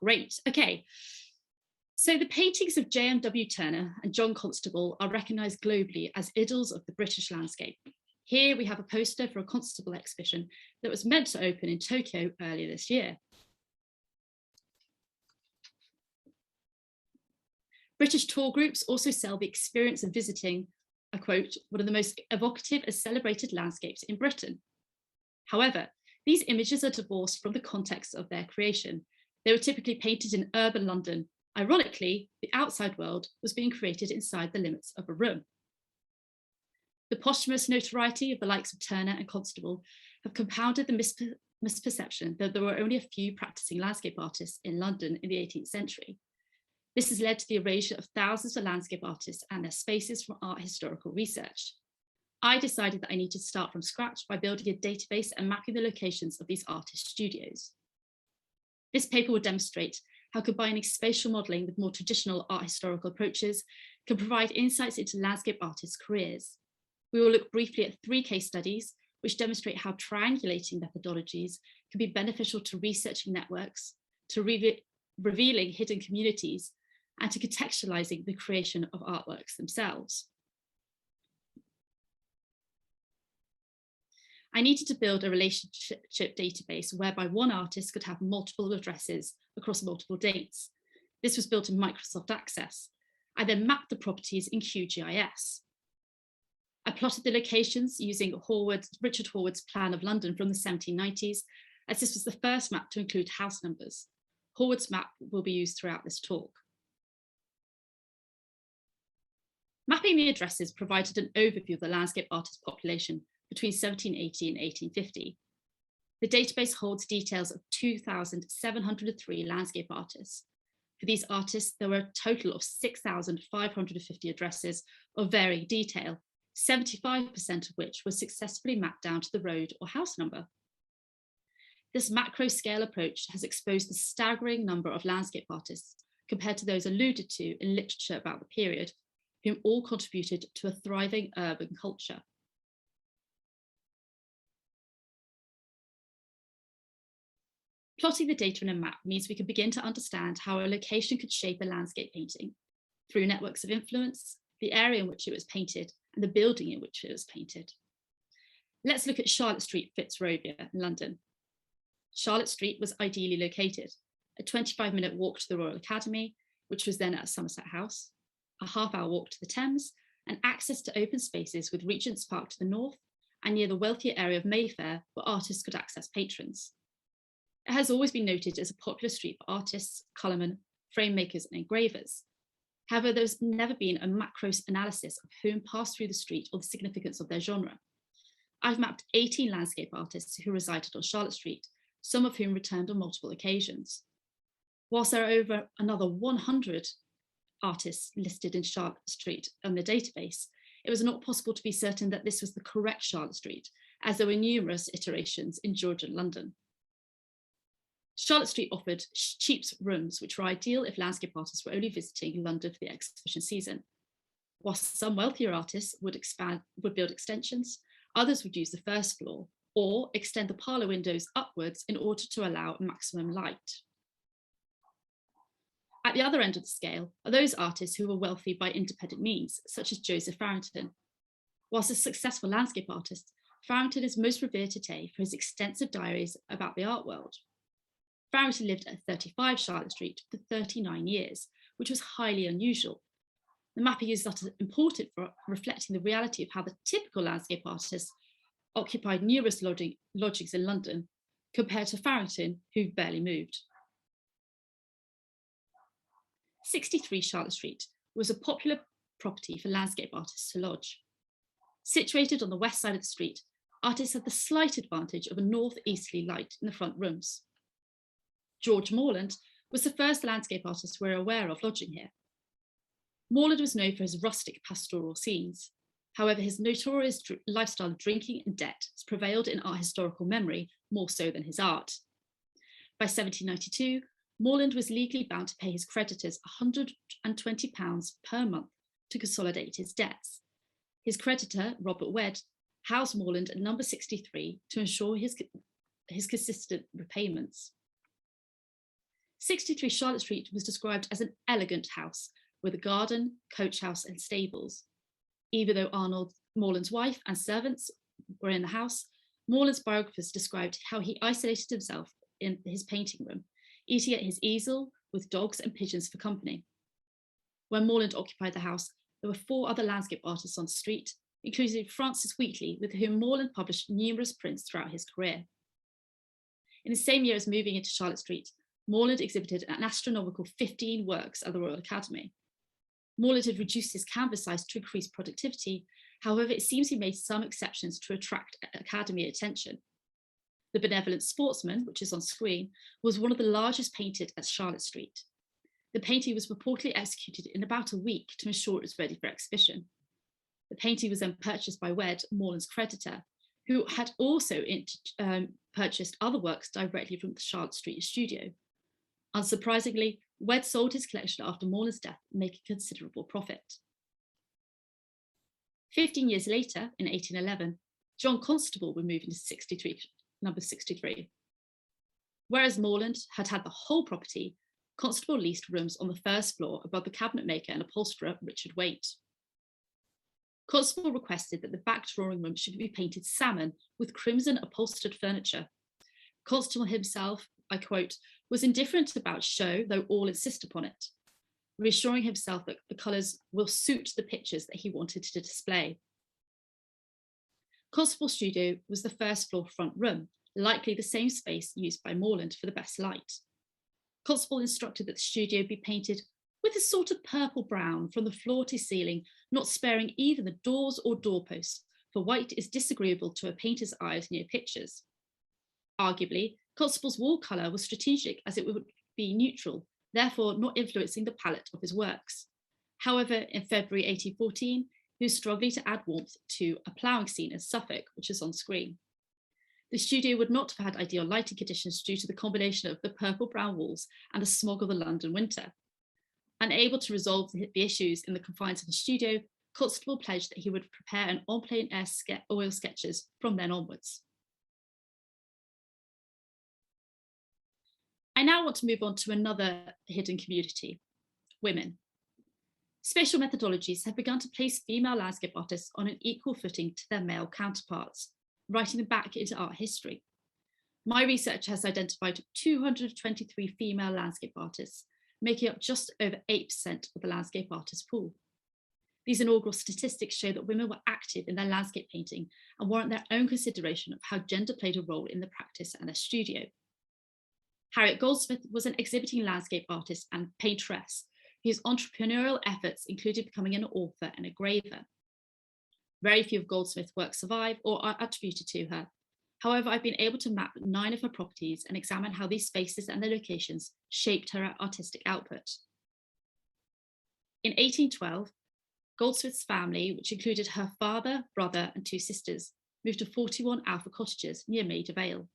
Great, okay. So the paintings of J.M.W. Turner and John Constable are recognised globally as idylls of the British landscape. Here we have a poster for a Constable exhibition that was meant to open in Tokyo earlier this year. British tour groups also sell the experience of visiting, I quote, one of the most evocative and celebrated landscapes in Britain. However, these images are divorced from the context of their creation. They were typically painted in urban London. Ironically, the outside world was being created inside the limits of a room. The posthumous notoriety of the likes of Turner and Constable have compounded the misperception that there were only a few practicing landscape artists in London in the 18th century. This has led to the erasure of thousands of landscape artists and their spaces from art historical research. I decided that I needed to start from scratch by building a database and mapping the locations of these artist studios. This paper will demonstrate how combining spatial modelling with more traditional art historical approaches can provide insights into landscape artists' careers. We will look briefly at 3 case studies, which demonstrate how triangulating methodologies can be beneficial to researching networks, to revealing hidden communities, and to contextualising the creation of artworks themselves. I needed to build a relationship database whereby one artist could have multiple addresses across multiple dates. This was built in Microsoft Access. I then mapped the properties in QGIS. I plotted the locations using Richard Horwood's plan of London from the 1790s, as this was the first map to include house numbers. Horwood's map will be used throughout this talk. Mapping the addresses provided an overview of the landscape artist population between 1780 and 1850. The database holds details of 2,703 landscape artists. For these artists, there were a total of 6,550 addresses of varying detail, 75% of which was successfully mapped down to the road or house number. This macro scale approach has exposed the staggering number of landscape artists compared to those alluded to in literature about the period, whom all contributed to a thriving urban culture. Plotting the data in a map means we can begin to understand how a location could shape a landscape painting through networks of influence, the area in which it was painted, and the building in which it was painted. Let's look at Charlotte Street, Fitzrovia in London. Charlotte Street was ideally located, a 25-minute walk to the Royal Academy, which was then at Somerset House, a half-hour walk to the Thames, and access to open spaces with Regent's Park to the north, and near the wealthier area of Mayfair, where artists could access patrons. It has always been noted as a popular street for artists, colourmen, frame makers, and engravers. However, there's never been a macro analysis of whom passed through the street or the significance of their genre. I've mapped 18 landscape artists who resided on Charlotte Street, some of whom returned on multiple occasions. Whilst there are over another 100 artists listed in Charlotte Street on the database, it was not possible to be certain that this was the correct Charlotte Street, as there were numerous iterations in Georgian London. Charlotte Street offered cheap rooms, which were ideal if landscape artists were only visiting London for the exhibition season. Whilst some wealthier artists would build extensions, others would use the first floor or extend the parlour windows upwards in order to allow maximum light. At the other end of the scale are those artists who were wealthy by independent means, such as Joseph Farrington. Whilst a successful landscape artist, Farrington is most revered today for his extensive diaries about the art world. Farrington lived at 35 Charlotte Street for 39 years, which was highly unusual. The mapping is thus important for reflecting the reality of how the typical landscape artist occupied numerous lodgings in London, compared to Farrington, who barely moved. 63 Charlotte Street was a popular property for landscape artists to lodge. Situated on the west side of the street, artists had the slight advantage of a northeasterly light in the front rooms. George Morland was the first landscape artist we're aware of lodging here. Morland was known for his rustic pastoral scenes. However, his notorious lifestyle of drinking and debt has prevailed in art historical memory more so than his art. By 1792, Morland was legally bound to pay his creditors £120 per month to consolidate his debts. His creditor, Robert Wedd, housed Morland at number 63 to ensure his consistent repayments. 63 Charlotte Street was described as an elegant house with a garden, coach house and stables. Even though Arnold, Morland's wife and servants were in the house, Morland's biographers described how he isolated himself in his painting room, eating at his easel with dogs and pigeons for company. When Morland occupied the house, there were 4 other landscape artists on the street, including Francis Wheatley, with whom Morland published numerous prints throughout his career. In the same year as moving into Charlotte Street, Morland exhibited an astronomical 15 works at the Royal Academy. Morland had reduced his canvas size to increase productivity. However, it seems he made some exceptions to attract Academy attention. The Benevolent Sportsman, which is on screen, was one of the largest painted at Charlotte Street. The painting was reportedly executed in about a week to ensure it was ready for exhibition. The painting was then purchased by Wed, Morland's creditor, who had also purchased other works directly from the Charlotte Street studio. Unsurprisingly, Wed sold his collection after Morland's death, making considerable profit. 15 years later, in 1811, John Constable would move into number 63. Whereas Morland had had the whole property, Constable leased rooms on the first floor above the cabinet maker and upholsterer Richard Waite. Constable requested that the back drawing room should be painted salmon with crimson upholstered furniture. Constable himself, I quote, was indifferent about show, though all insist upon it, reassuring himself that the colours will suit the pictures that he wanted to display. Constable's studio was the first floor front room, likely the same space used by Morland for the best light. Constable instructed that the studio be painted with a sort of purple brown from the floor to ceiling, not sparing even the doors or doorposts, for white is disagreeable to a painter's eyes near pictures. Arguably, Constable's wall colour was strategic as it would be neutral, therefore not influencing the palette of his works. However, in February 1814, he was struggling to add warmth to a ploughing scene in Suffolk, which is on screen. The studio would not have had ideal lighting conditions due to the combination of the purple-brown walls and the smog of the London winter. Unable to resolve the issues in the confines of the studio, Constable pledged that he would prepare an en plein air oil sketches from then onwards. I now want to move on to another hidden community, women. Spatial methodologies have begun to place female landscape artists on an equal footing to their male counterparts, writing them back into art history. My research has identified 223 female landscape artists, making up just over 8% of the landscape artist pool. These inaugural statistics show that women were active in their landscape painting and warrant their own consideration of how gender played a role in the practice and their studio. Harriet Goldsmith was an exhibiting landscape artist and painteress whose entrepreneurial efforts included becoming an author and a graver. Very few of Goldsmith's works survive or are attributed to her. However, I've been able to map 9 of her properties and examine how these spaces and their locations shaped her artistic output. In 1812, Goldsmith's family, which included her father, brother, and 2 sisters, moved to 41 Alpha Cottages near Maida Vale.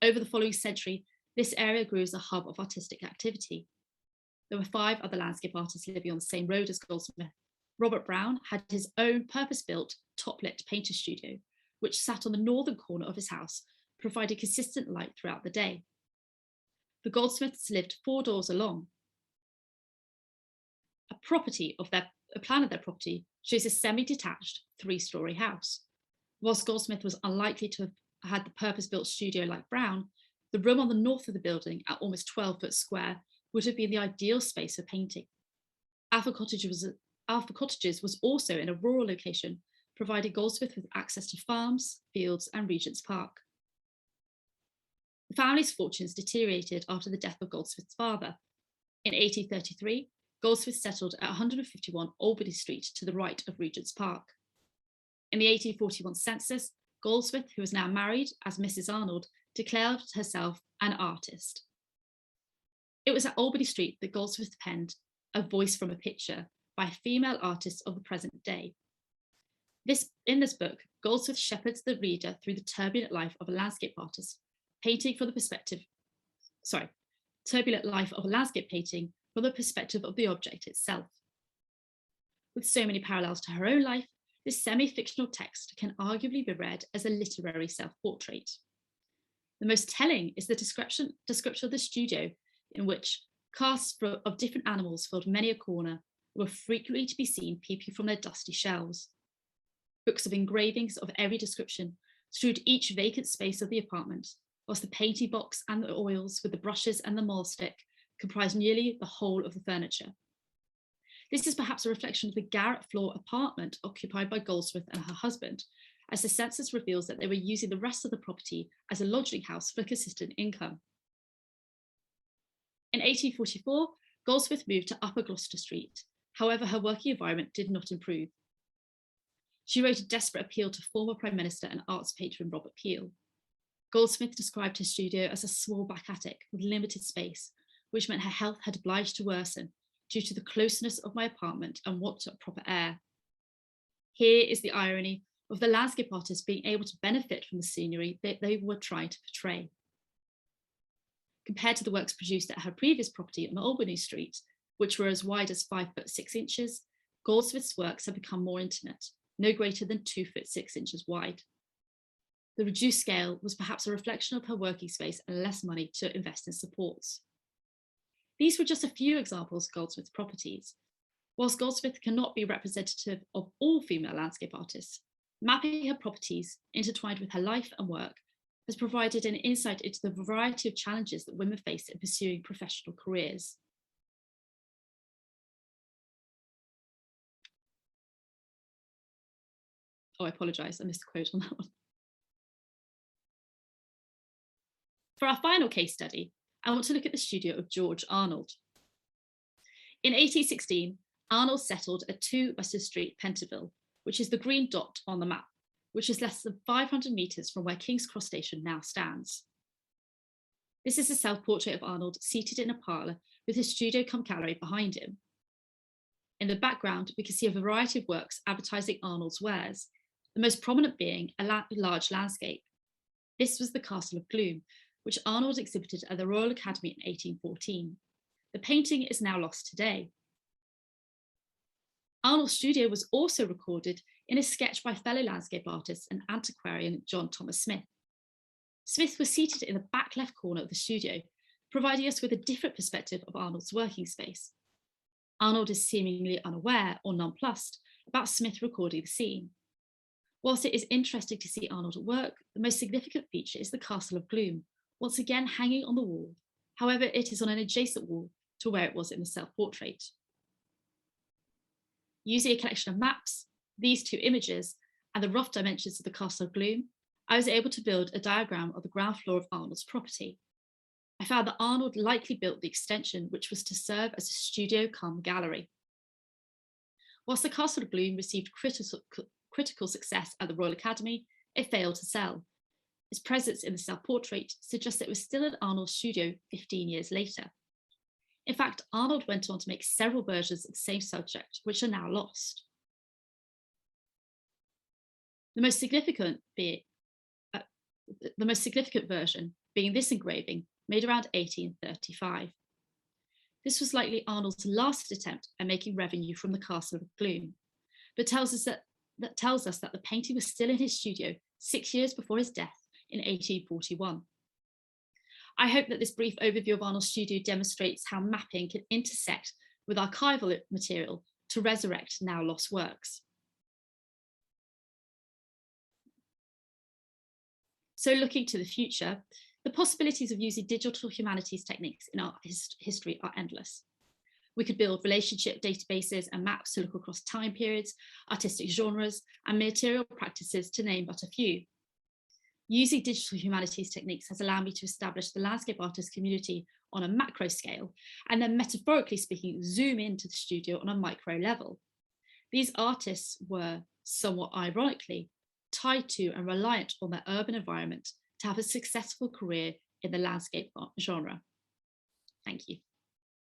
Over the following century, this area grew as a hub of artistic activity. There were 5 other landscape artists living on the same road as Goldsmith. Robert Brown had his own purpose-built, top-lit painter studio, which sat on the northern corner of his house, providing consistent light throughout the day. The Goldsmiths lived 4 doors along. A plan of their property shows a semi-detached 3-storey house. Whilst Goldsmith was unlikely to have had the purpose-built studio like Brown, the room on the north of the building, at almost 12 foot square, would have been the ideal space for painting. Alpha Cottages was also in a rural location, providing Goldsmith with access to farms, fields, and Regent's Park. The family's fortunes deteriorated after the death of Goldsmith's father. In 1833, Goldsmith settled at 151 Albany Street to the right of Regent's Park. In the 1841 census, Goldsmith, who was now married as Mrs. Arnald, declared herself an artist. It was at Albany Street that Goldsmith penned A Voice from a Picture by female artists of the present day. In this book, Goldsmith shepherds the reader through the turbulent life of a landscape artist, turbulent life of a landscape painting from the perspective of the object itself. With so many parallels to her own life, this semi-fictional text can arguably be read as a literary self-portrait. The most telling is the description of the studio in which casts of different animals filled many a corner, were frequently to be seen peeping from their dusty shelves. Books of engravings of every description strewed each vacant space of the apartment, whilst the painting box and the oils with the brushes and the mahl stick comprised nearly the whole of the furniture. This is perhaps a reflection of the garret floor apartment occupied by Goldsmith and her husband, as the census reveals that they were using the rest of the property as a lodging house for consistent income. In 1844, Goldsmith moved to Upper Gloucester Street. However, her working environment did not improve. She wrote a desperate appeal to former Prime Minister and arts patron Robert Peel. Goldsmith described her studio as a small back attic with limited space, which meant her health had obliged to worsen due to the closeness of my apartment and want of proper air. Here is the irony of the landscape artists being able to benefit from the scenery that they were trying to portray. Compared to the works produced at her previous property on Albany Street, which were as wide as 5 foot 6 inches, Goldsmith's works have become more intimate, no greater than 2 foot 6 inches wide. The reduced scale was perhaps a reflection of her working space and less money to invest in supports. These were just a few examples of Goldsmith's properties. Whilst Goldsmith cannot be representative of all female landscape artists, mapping her properties intertwined with her life and work has provided an insight into the variety of challenges that women face in pursuing professional careers. Oh, I apologise, I missed a quote on that one. For our final case study, I want to look at the studio of George Arnald. In 1816, Arnald settled at 2 Western Street, Pentonville, which is the green dot on the map, which is less than 500 metres from where King's Cross Station now stands. This is a self-portrait of Arnald seated in a parlour with his studio cum gallery behind him. In the background, we can see a variety of works advertising Arnald's wares, the most prominent being a large landscape. This was the Castle of Gloom, which Arnald exhibited at the Royal Academy in 1814. The painting is now lost today. Arnold's studio was also recorded in a sketch by fellow landscape artist and antiquarian John Thomas Smith. Smith was seated in the back left corner of the studio, providing us with a different perspective of Arnold's working space. Arnald is seemingly unaware or nonplussed about Smith recording the scene. Whilst it is interesting to see Arnold at work, the most significant feature is the Castle of Gloom, once again hanging on the wall. However, it is on an adjacent wall to where it was in the self-portrait. Using a collection of maps, these 2 images, and the rough dimensions of the Castle of Gloom, I was able to build a diagram of the ground floor of Arnold's property. I found that Arnald likely built the extension which was to serve as a studio cum gallery. Whilst the Castle of Gloom received critical success at the Royal Academy, it failed to sell. Its presence in the self-portrait suggests it was still at Arnold's studio 15 years later. In fact, Arnald went on to make several versions of the same subject, which are now lost. The most significant version being this engraving, made around 1835. This was likely Arnold's last attempt at making revenue from the Castle of Gloom, but tells us that the painting was still in his studio 6 years before his death in 1841. I hope that this brief overview of Arnold's studio demonstrates how mapping can intersect with archival material to resurrect now lost works. So looking to the future, the possibilities of using digital humanities techniques in art history are endless. We could build relationship databases and maps to look across time periods, artistic genres, and material practices, to name but a few. Using digital humanities techniques has allowed me to establish the landscape artist community on a macro scale, and then metaphorically speaking, zoom into the studio on a micro level. These artists were, somewhat ironically, tied to and reliant on their urban environment to have a successful career in the landscape art genre. Thank you.